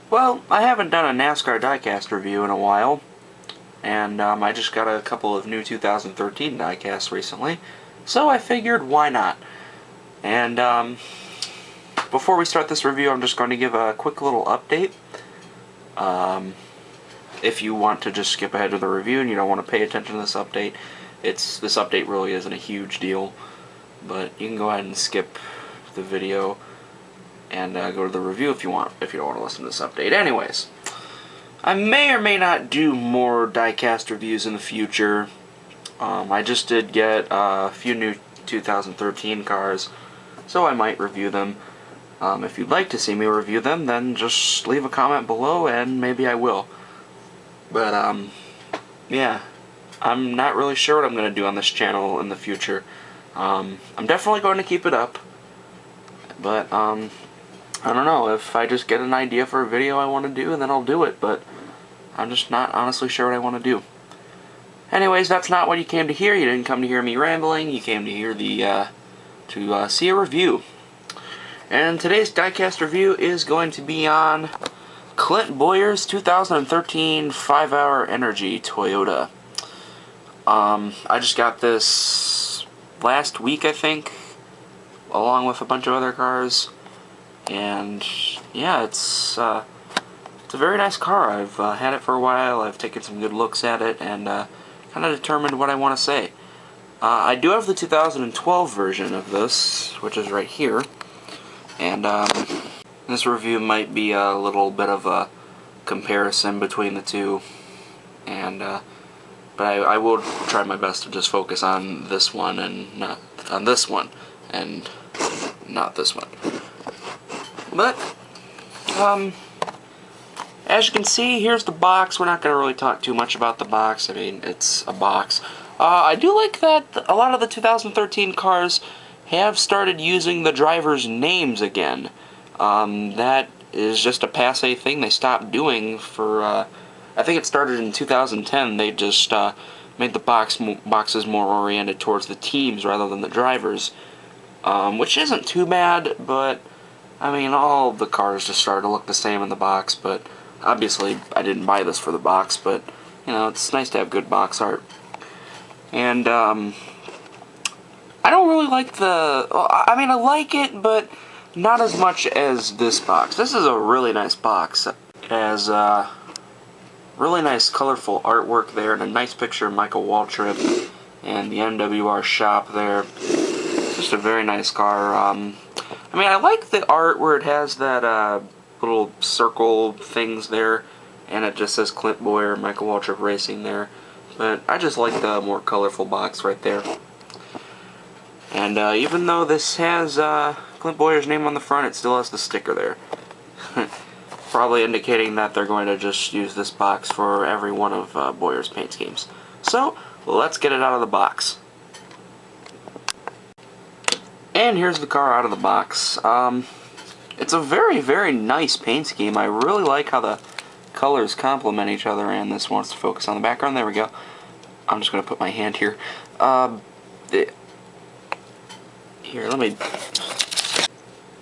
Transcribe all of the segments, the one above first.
Well, I haven't done a NASCAR Diecast review in a while, and I just got a couple of new 2013 diecasts recently, so I figured why not. And before we start this review, I'm just going to give a quick little update. If you want to just skip ahead to the review and you don't want to pay attention to this update, this update really isn't a huge deal, but you can go ahead and skip the video and go to the review if you want, if you don't want to listen to this update. Anyways, I may or may not do more diecast reviews in the future. I just did get a few new 2013 cars, so I might review them. If you'd like to see me review them, then just leave a comment below and maybe I will. But, yeah, I'm not really sure what I'm going to do on this channel in the future. I'm definitely going to keep it up, but, I don't know, if I just get an idea for a video I want to do, then I'll do it, but I'm just not honestly sure what I want to do. Anyways, that's not what you came to hear. You didn't come to hear me rambling. You came to hear to see a review. And today's diecast review is going to be on Clint Bowyer's 2013 5-Hour Energy Toyota. I just got this last week, I think, along with a bunch of other cars. And yeah, it's a very nice car. I've had it for a while. I've taken some good looks at it and kind of determined what I want to say. I do have the 2012 version of this, which is right here. And this review might be a little bit of a comparison between the two. And but I will try my best to just focus on this one and not on this one and not this one. But, as you can see, here's the box. We're not going to really talk too much about the box. I mean, it's a box. I do like that a lot of the 2013 cars have started using the drivers' names again. That is just a passé thing they stopped doing for, I think it started in 2010. They just made the boxes more oriented towards the teams rather than the drivers, which isn't too bad, but I mean, all the cars just started to look the same in the box, but obviously I didn't buy this for the box, but, you know, it's nice to have good box art. And, I don't really like I mean, I like it, but not as much as this box. This is a really nice box. It has, really nice colorful artwork there, and a nice picture of Michael Waltrip, and the NWR shop there. Just a very nice car. I mean, I like the art where it has that little circle things there, and it just says Clint Bowyer, Michael Waltrip Racing there. But I just like the more colorful box right there. And even though this has Clint Bowyer's name on the front, it still has the sticker there. Probably indicating that they're going to just use this box for every one of Bowyer's paint schemes. So, let's get it out of the box. And here's the car out of the box. It's a very, very nice paint scheme. I really like how the colors complement each other, and this wants to focus on the background. There we go. I'm just going to put my hand here. Here, let me...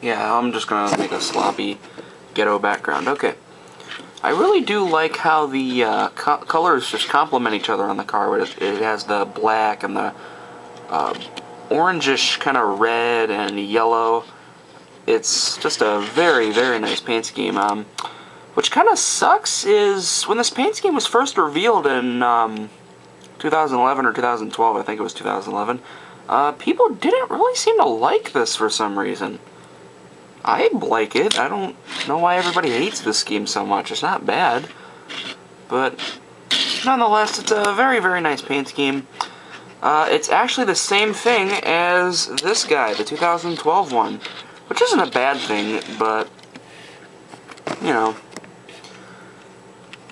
Yeah, I'm just going to make a sloppy ghetto background. Okay. I really do like how the colors just complement each other on the car. It has the black and the orangish kind of red and yellow. It's just a very, very nice paint scheme. Which kind of sucks is when this paint scheme was first revealed in 2011 or 2012, I think it was 2011, people didn't really seem to like this for some reason. I like it. I don't know why everybody hates this scheme so much. It's not bad. But nonetheless, it's a very, very nice paint scheme. It's actually the same thing as this guy, the 2012 one, which isn't a bad thing, but, you know,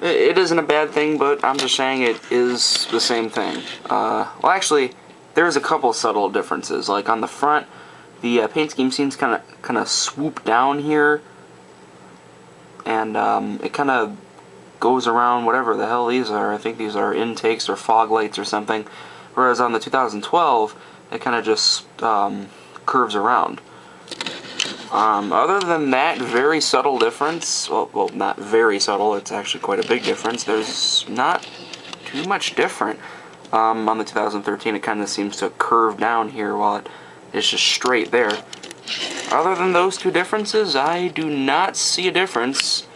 it isn't a bad thing, but I'm just saying it is the same thing. Well, actually, there's a couple subtle differences. Like, on the front, the paint scheme seems kind of swoop down here, and it kind of goes around whatever the hell these are. I think these are intakes or fog lights or something. Whereas on the 2012, it kind of just curves around. Other than that, very subtle difference. Well, not very subtle. It's actually quite a big difference. There's not too much different. On the 2013, it kind of seems to curve down here while it is just straight there. Other than those two differences, I do not see a difference.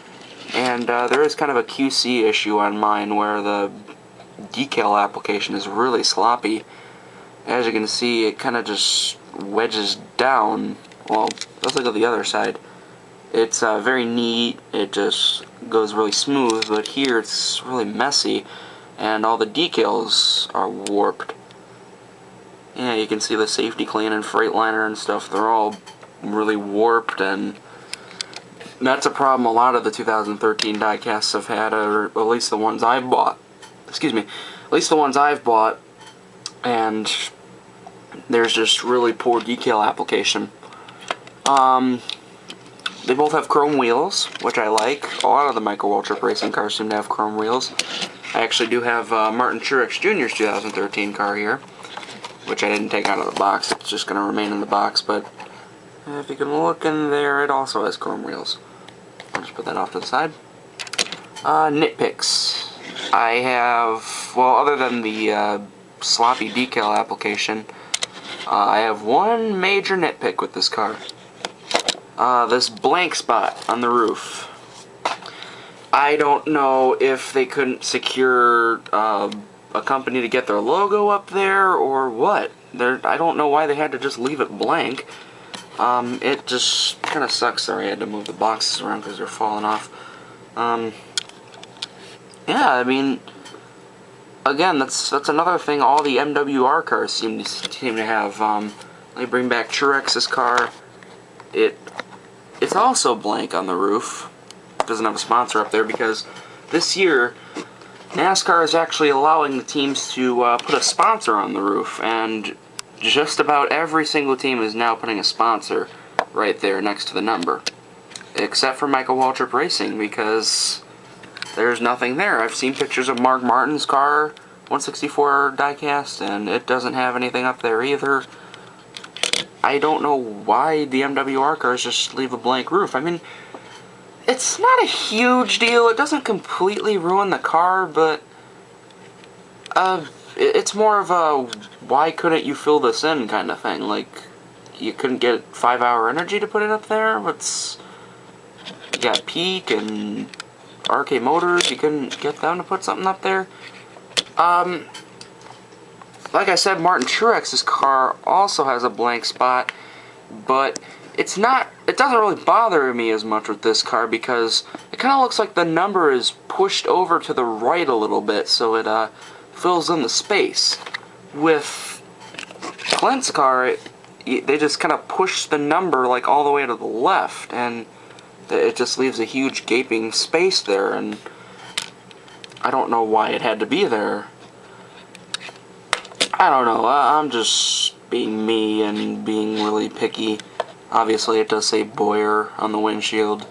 And there is kind of a QC issue on mine where the decal application is really sloppy. As you can see, it kind of just wedges down. Well, let's look at the other side. It's very neat, it just goes really smooth, but here it's really messy, and all the decals are warped. Yeah, you can see the safety clean and Freightliner and stuff, they're all really warped, and that's a problem a lot of the 2013 diecasts have had, or at least the ones I've bought. Excuse me, at least the ones I've bought, and there's just really poor decal application. They both have chrome wheels, which I like. A lot of the Micro World Trip Racing cars seem to have chrome wheels. I actually do have Martin Truex Jr.'s 2013 car here, which I didn't take out of the box. It's just going to remain in the box, but if you can look in there, it also has chrome wheels. I'll just put that off to the side. Nitpicks. I have, well, other than the sloppy decal application, I have one major nitpick with this car. This blank spot on the roof. I don't know if they couldn't secure a company to get their logo up there or what. I don't know why they had to just leave it blank. It just kind of sucks. Sorry, I had to move the boxes around because they're falling off. Yeah, I mean, again, that's another thing all the MWR cars seem to have. They bring back Truex's car. It's also blank on the roof. It doesn't have a sponsor up there because this year NASCAR is actually allowing the teams to put a sponsor on the roof, and just about every single team is now putting a sponsor right there next to the number, except for Micro World Trip Racing, because there's nothing there. I've seen pictures of Mark Martin's car, 164 diecast, and it doesn't have anything up there either. I don't know why the MWR cars just leave a blank roof. I mean, it's not a huge deal. It doesn't completely ruin the car, but it's more of a why couldn't you fill this in kind of thing. Like, you couldn't get 5 Hour Energy to put it up there? You got Peak and RK Motors. You couldn't get them to put something up there? Like I said, Martin Truex's car also has a blank spot, but it doesn't really bother me as much with this car because it kind of looks like the number is pushed over to the right a little bit, so it fills in the space. With Clint's car, they just kind of push the number like all the way to the left, and it just leaves a huge gaping space there, and I don't know why it had to be there. I don't know, I'm just being me and being really picky. Obviously it does say Bowyer on the windshield.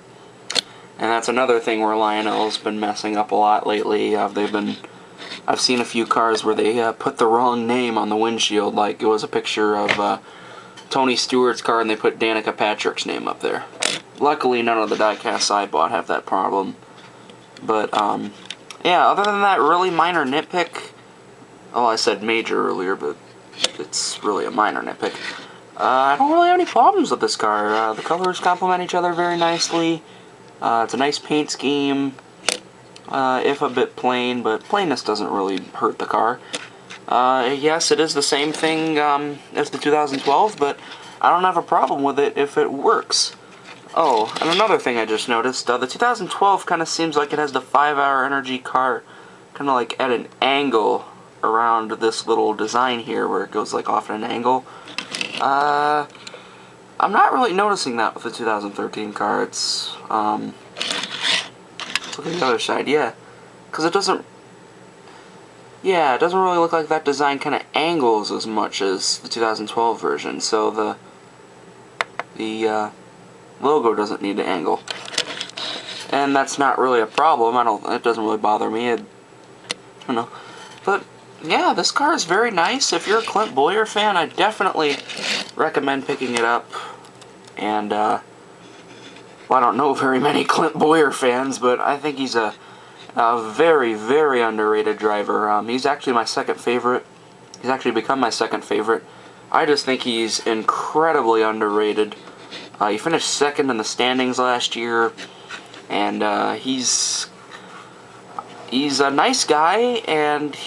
And that's another thing where Lionel's been messing up a lot lately. I've seen a few cars where they put the wrong name on the windshield, like it was a picture of Tony Stewart's car and they put Danica Patrick's name up there. Luckily none of the diecasts I bought have that problem. But yeah, other than that really minor nitpick, oh, I said major earlier, but it's really a minor nitpick. I don't really have any problems with this car. The colors complement each other very nicely. It's a nice paint scheme, if a bit plain, but plainness doesn't really hurt the car. Yes, it is the same thing as the 2012, but I don't have a problem with it if it works. Oh, and another thing I just noticed, the 2012 kind of seems like it has the 5 Hour Energy car kind of like at an angle around this little design here where it goes like off at an angle. I'm not really noticing that with the 2013 car. Let's look at the other side, yeah. Because it doesn't really look like that design kind of angles as much as the 2012 version, so the logo doesn't need to angle. And that's not really a problem. It doesn't really bother me. I don't know. But yeah, this car is very nice. If you're a Clint Bowyer fan, I definitely recommend picking it up. And well, I don't know very many Clint Bowyer fans, but I think he's a very, very underrated driver. He's actually my second favorite. He's actually become my second favorite. I just think he's incredibly underrated. He finished second in the standings last year, and he's a nice guy, and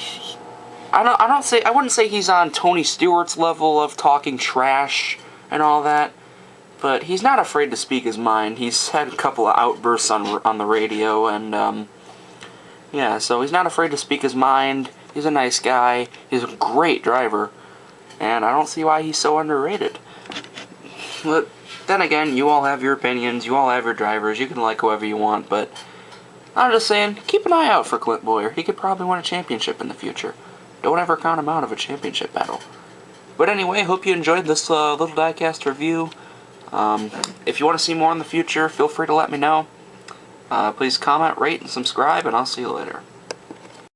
I wouldn't say he's on Tony Stewart's level of talking trash and all that, but he's not afraid to speak his mind. He's had a couple of outbursts on the radio, and yeah, so he's not afraid to speak his mind. He's a nice guy. He's a great driver, and I don't see why he's so underrated. But then again, you all have your opinions. You all have your drivers. You can like whoever you want, but I'm just saying, keep an eye out for Clint Bowyer. He could probably win a championship in the future. Don't ever count him out of a championship battle. But anyway, hope you enjoyed this little diecast review. If you want to see more in the future, feel free to let me know. Please comment, rate, and subscribe, and I'll see you later.